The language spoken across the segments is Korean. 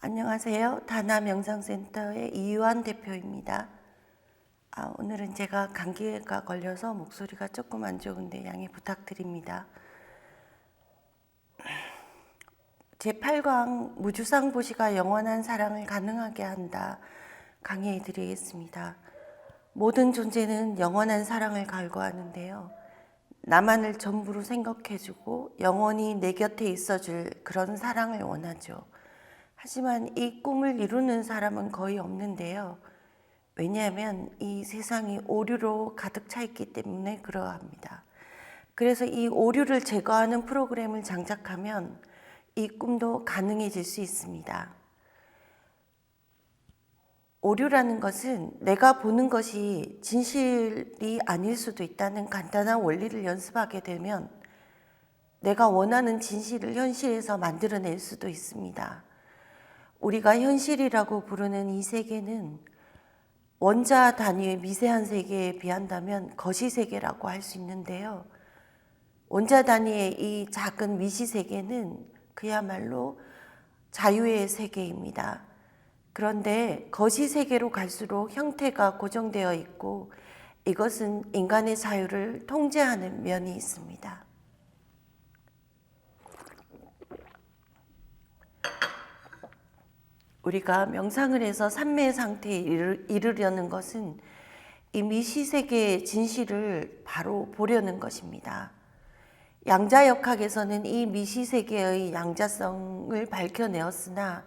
안녕하세요. 다나 명상센터의 이유한 대표입니다. 오늘은 제가 감기가 걸려서 목소리가 조금 안 좋은데 양해 부탁드립니다. 제8강 무주상보시가 영원한 사랑을 가능하게 한다 강의해 드리겠습니다. 모든 존재는 영원한 사랑을 갈구하는데요. 나만을 전부로 생각해주고 영원히 내 곁에 있어줄 그런 사랑을 원하죠. 하지만 이 꿈을 이루는 사람은 거의 없는데요. 왜냐하면 이 세상이 오류로 가득 차 있기 때문에 그러합니다. 그래서 이 오류를 제거하는 프로그램을 장착하면 이 꿈도 가능해질 수 있습니다. 오류라는 것은 내가 보는 것이 진실이 아닐 수도 있다는 간단한 원리를 연습하게 되면 내가 원하는 진실을 현실에서 만들어낼 수도 있습니다. 우리가 현실이라고 부르는 이 세계는 원자 단위의 미세한 세계에 비한다면 거시세계라고 할 수 있는데요. 원자 단위의 이 작은 미시세계는 그야말로 자유의 세계입니다. 그런데 거시세계로 갈수록 형태가 고정되어 있고 이것은 인간의 자유를 통제하는 면이 있습니다. 우리가 명상을 해서 삼昧상태에 이르려는 것은 이 미시세계의 진실을 바로 보려는 것입니다. 양자역학에서는 이 미시세계의 양자성을 밝혀내었으나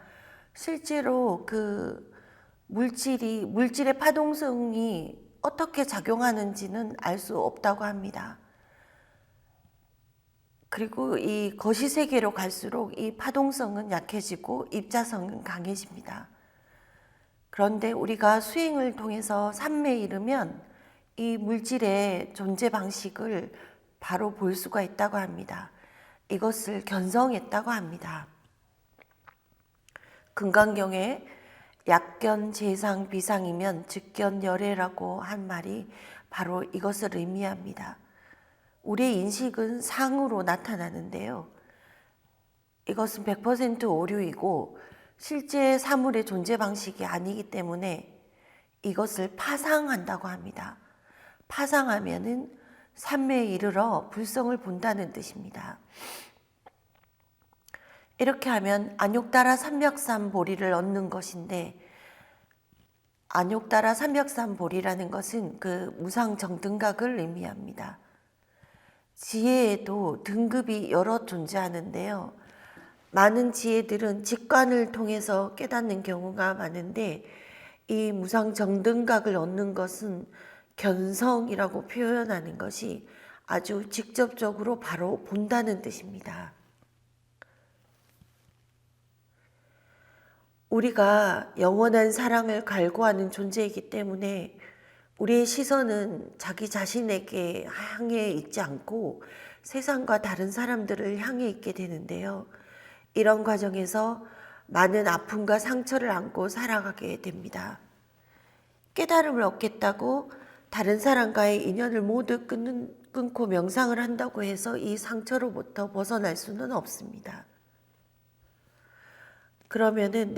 실제로 그 물질의 파동성이 어떻게 작용하는지는 알 수 없다고 합니다. 그리고 이 거시세계로 갈수록 이 파동성은 약해지고 입자성은 강해집니다. 그런데 우리가 수행을 통해서 삼매에 이르면 이 물질의 존재 방식을 바로 볼 수가 있다고 합니다. 이것을 견성했다고 합니다. 금강경에 약견, 재상, 비상이면 즉견열애라고 한 말이 바로 이것을 의미합니다. 우리의 인식은 상으로 나타나는데요. 이것은 100% 오류이고 실제 사물의 존재 방식이 아니기 때문에 이것을 파상한다고 합니다. 파상하면은 삼매에 이르러 불성을 본다는 뜻입니다. 이렇게 하면 안욕따라 삼백삼보리를 얻는 것인데 안욕따라 삼백삼보리라는 것은 그 무상정등각을 의미합니다. 지혜에도 등급이 여러 존재하는데요. 많은 지혜들은 직관을 통해서 깨닫는 경우가 많은데 이 무상정등각을 얻는 것은 견성이라고 표현하는 것이 아주 직접적으로 바로 본다는 뜻입니다. 우리가 영원한 사랑을 갈구하는 존재이기 때문에 우리의 시선은 자기 자신에게 향해 있지 않고 세상과 다른 사람들을 향해 있게 되는데요. 이런 과정에서 많은 아픔과 상처를 안고 살아가게 됩니다. 깨달음을 얻겠다고 다른 사람과의 인연을 모두 끊고 명상을 한다고 해서 이 상처로부터 벗어날 수는 없습니다. 그러면은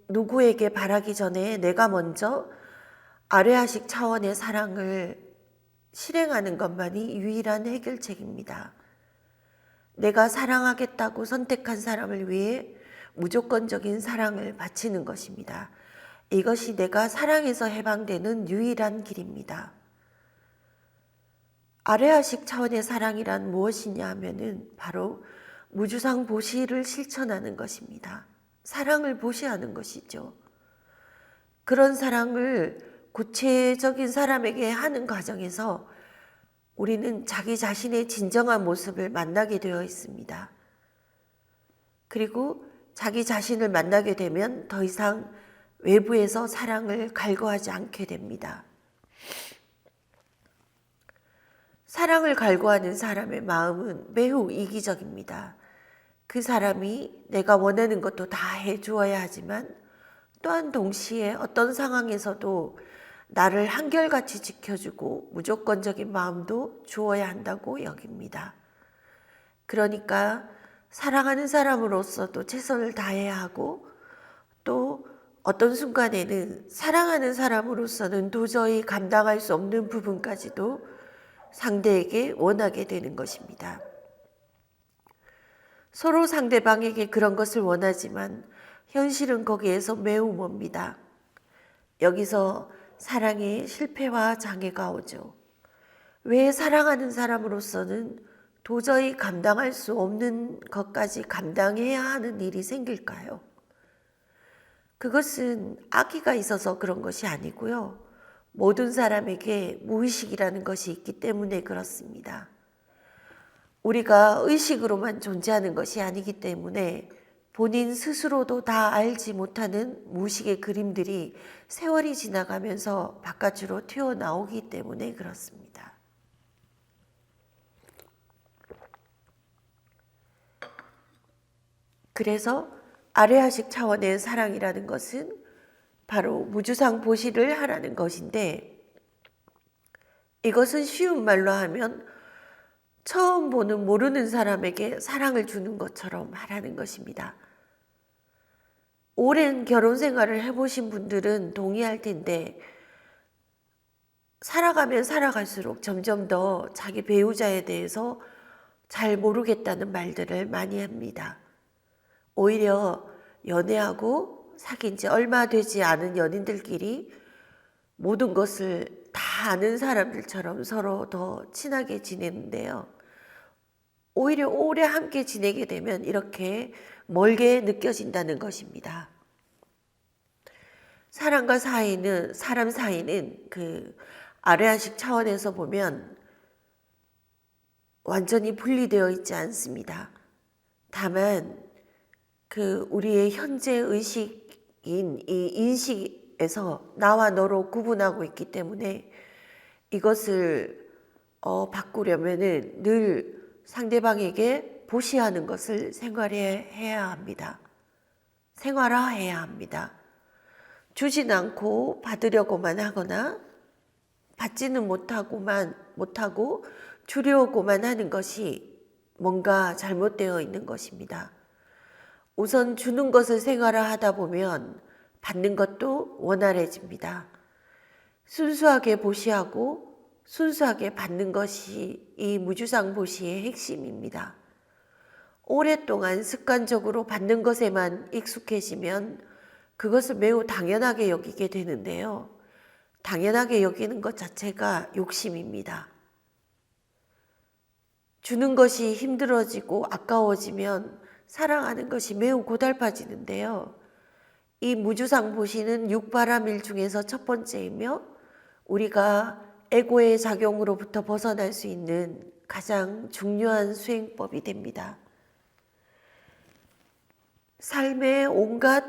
누구에게 바라기 전에 내가 먼저 아뢰아식 차원의 사랑을 실행하는 것만이 유일한 해결책입니다. 내가 사랑하겠다고 선택한 사람을 위해 무조건적인 사랑을 바치는 것입니다. 이것이 내가 사랑에서 해방되는 유일한 길입니다. 아뢰아식 차원의 사랑이란 무엇이냐 하면은 바로 무주상 보시를 실천하는 것입니다. 사랑을 보시하는 것이죠. 그런 사랑을 구체적인 사람에게 하는 과정에서 우리는 자기 자신의 진정한 모습을 만나게 되어 있습니다. 그리고 자기 자신을 만나게 되면 더 이상 외부에서 사랑을 갈구하지 않게 됩니다. 사랑을 갈구하는 사람의 마음은 매우 이기적입니다. 그 사람이 내가 원하는 것도 다 해주어야 하지만 또한 동시에 어떤 상황에서도 나를 한결같이 지켜주고 무조건적인 마음도 주어야 한다고 여깁니다. 그러니까 사랑하는 사람으로서도 최선을 다해야 하고 또 어떤 순간에는 사랑하는 사람으로서는 도저히 감당할 수 없는 부분까지도 상대에게 원하게 되는 것입니다. 서로 상대방에게 그런 것을 원하지만 현실은 거기에서 매우 멉니다. 여기서 사랑의 실패와 장애가 오죠. 왜 사랑하는 사람으로서는 도저히 감당할 수 없는 것까지 감당해야 하는 일이 생길까요? 그것은 악의가 있어서 그런 것이 아니고요. 모든 사람에게 무의식이라는 것이 있기 때문에 그렇습니다. 우리가 의식으로만 존재하는 것이 아니기 때문에 본인 스스로도 다 알지 못하는 무의식의 그림들이 세월이 지나가면서 바깥으로 튀어나오기 때문에 그렇습니다. 그래서 아레아식 차원의 사랑이라는 것은 바로 무주상 보시를 하라는 것인데, 이것은 쉬운 말로 하면 처음 보는 모르는 사람에게 사랑을 주는 것처럼 하라는 것입니다. 오랜 결혼 생활을 해보신 분들은 동의할 텐데, 살아가면 살아갈수록 점점 더 자기 배우자에 대해서 잘 모르겠다는 말들을 많이 합니다. 오히려 연애하고 사귄 지 얼마 되지 않은 연인들끼리 모든 것을 다 아는 사람들처럼 서로 더 친하게 지내는데요. 오히려 오래 함께 지내게 되면 이렇게 멀게 느껴진다는 것입니다. 사람 사이는 그 아레아식 차원에서 보면 완전히 분리되어 있지 않습니다. 다만 우리의 현재 의식인 이 인식에서 나와 너로 구분하고 있기 때문에 이것을 바꾸려면은 늘 상대방에게 보시하는 것을 생활화해야 합니다. 주진 않고 받으려고만 하거나 받지는 못하고 주려고만 하는 것이 뭔가 잘못되어 있는 것입니다. 우선 주는 것을 생활화하다 보면 받는 것도 원활해집니다. 순수하게 보시하고 순수하게 받는 것이 이 무주상 보시의 핵심입니다. 오랫동안 습관적으로 받는 것에만 익숙해지면 그것을 매우 당연하게 여기게 되는데요. 당연하게 여기는 것 자체가 욕심입니다. 주는 것이 힘들어지고 아까워지면 사랑하는 것이 매우 고달파지는데요. 이 무주상 보시는 육바람일 중에서 첫 번째이며 우리가 에고의 작용으로부터 벗어날 수 있는 가장 중요한 수행법이 됩니다. 삶의 온갖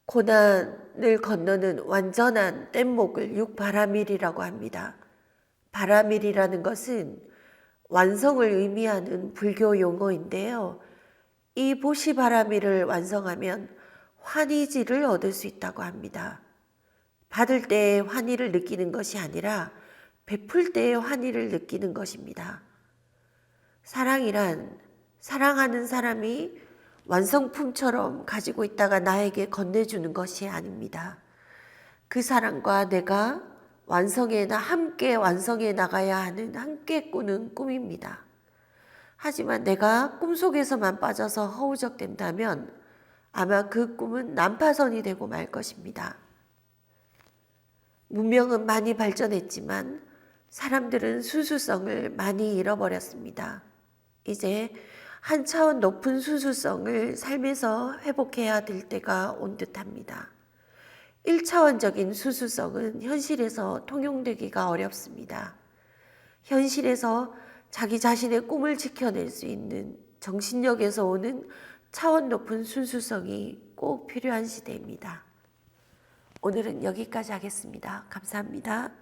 고난을 건너는 완전한 뗏목을 육바라밀이라고 합니다. 바라밀이라는 것은 완성을 의미하는 불교 용어인데요. 이 보시바라밀을 완성하면 환희지를 얻을 수 있다고 합니다. 받을 때의 환희를 느끼는 것이 아니라 베풀 때의 환희를 느끼는 것입니다. 사랑이란 사랑하는 사람이 완성품처럼 가지고 있다가 나에게 건네주는 것이 아닙니다. 그 사람과 내가 함께 완성해 나가야 하는 함께 꾸는 꿈입니다. 하지만 내가 꿈속에서만 빠져서 허우적된다면 아마 그 꿈은 난파선이 되고 말 것입니다. 문명은 많이 발전했지만 사람들은 순수성을 많이 잃어버렸습니다. 이제 한 차원 높은 순수성을 삶에서 회복해야 될 때가 온 듯합니다. 1차원적인 순수성은 현실에서 통용되기가 어렵습니다. 현실에서 자기 자신의 꿈을 지켜낼 수 있는 정신력에서 오는 차원 높은 순수성이 꼭 필요한 시대입니다. 오늘은 여기까지 하겠습니다. 감사합니다.